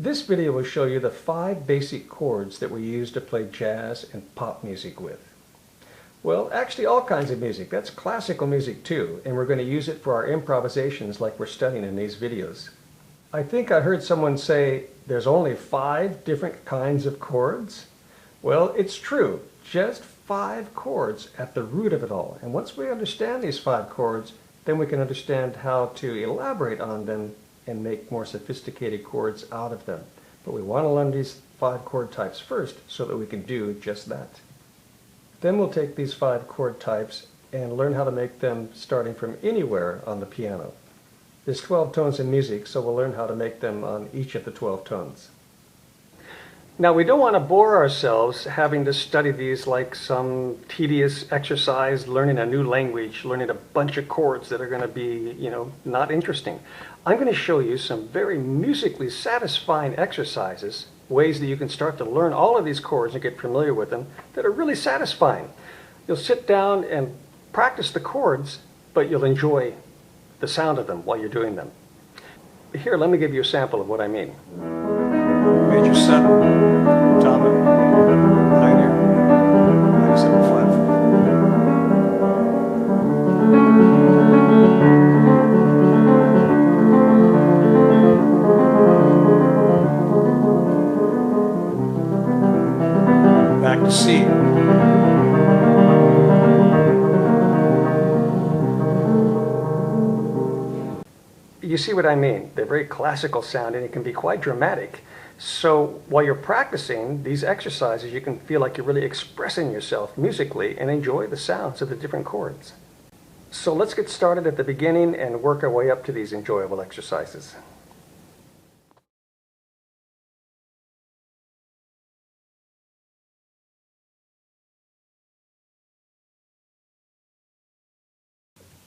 This video will show you the 5 basic chords that we use to play jazz and pop music with. Well, actually all kinds of music. That's classical music too, and we're going to use it for our improvisations like we're studying in these videos. I think I heard someone say there's only 5 different kinds of chords. Well, it's true. Just 5 chords at the root of it all. And once we understand these 5 chords, then we can understand how to elaborate on them and make more sophisticated chords out of them. But we want to learn these 5 chord types first so that we can do just that. Then we'll take these 5 chord types and learn how to make them starting from anywhere on the piano. There's 12 tones in music, so we'll learn how to make them on each of the 12 tones. Now, we don't want to bore ourselves having to study these like some tedious exercise, learning a new language, learning a bunch of chords that are going to be, not interesting. I'm going to show you some very musically satisfying exercises, ways that you can start to learn all of these chords and get familiar with them that are really satisfying. You'll sit down and practice the chords, but you'll enjoy the sound of them while you're doing them. Here, let me give you a sample of what I mean. Major 7, dominant, minor, minor 7 flat. Back to C. You see what I mean? They're very classical sounding. It can be quite dramatic. So while you're practicing these exercises, you can feel like you're really expressing yourself musically and enjoy the sounds of the different chords. So let's get started at the beginning and work our way up to these enjoyable exercises.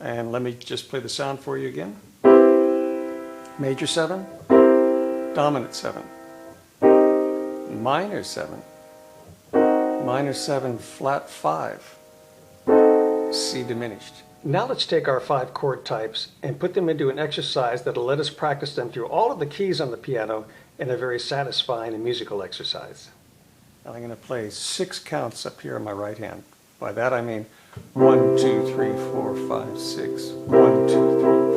And let me just play the sound for you again. Major 7, dominant 7, minor 7, minor 7 flat 5, C diminished. Now let's take our 5 chord types and put them into an exercise that'll let us practice them through all of the keys on the piano in a very satisfying and musical exercise. Now I'm going to play 6 counts up here on my right hand. By that I mean 1, 2, 3, 4, 5, 6, 1, 2, 3.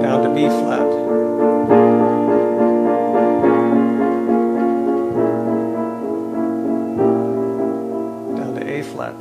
Down to B flat. Down to A flat.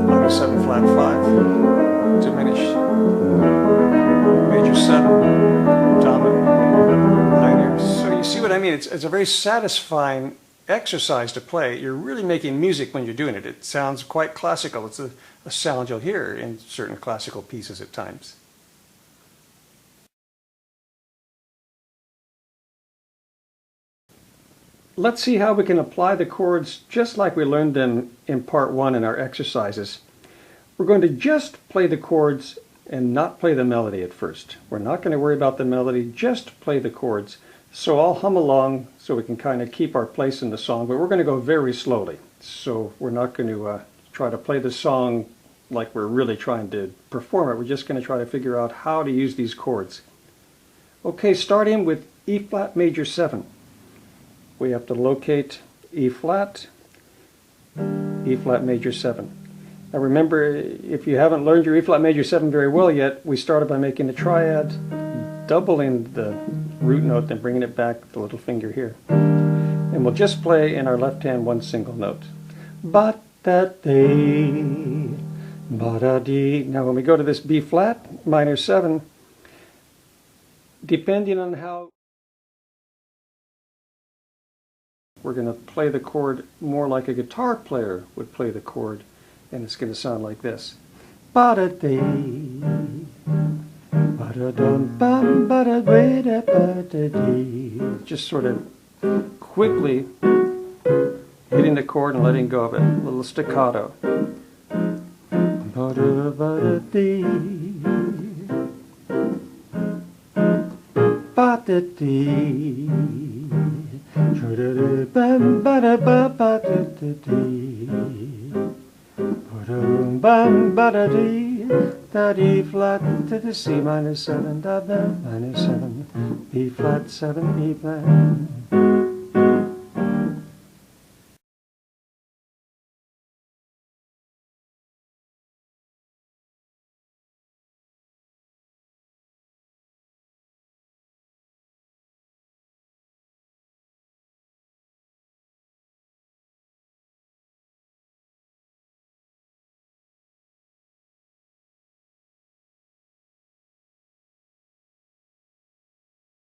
Minor 7 flat 5, diminished, major 7, dominant, minor. So you see what I mean? It's a very satisfying exercise to play. You're really making music when you're doing it. It sounds quite classical. It's a sound you'll hear in certain classical pieces at times. Let's see how we can apply the chords just like we learned them in part 1 in our exercises. We're going to just play the chords and not play the melody at first. We're not going to worry about the melody, just play the chords. So I'll hum along so we can kind of keep our place in the song, but we're going to go very slowly. So we're not going to try to play the song like we're really trying to perform it. We're just going to try to figure out how to use these chords. Okay, starting with E flat major 7. We have to locate E flat major 7. Now remember, if you haven't learned your E flat major 7 very well yet, we started by making a triad, doubling the root note, then bringing it back with the little finger here. And we'll just play in our left hand one single note. Ba-da-dee, ba-da-dee. Now when we go to this B flat minor 7, depending on how we're going to play the chord more like a guitar player would play the chord, and it's going to sound like this. Ba-da-dee, ba Just sort of quickly hitting the chord and letting go of it. A little staccato. Da D flat to the C minor 7, da da minor 7, B flat 7, E flat.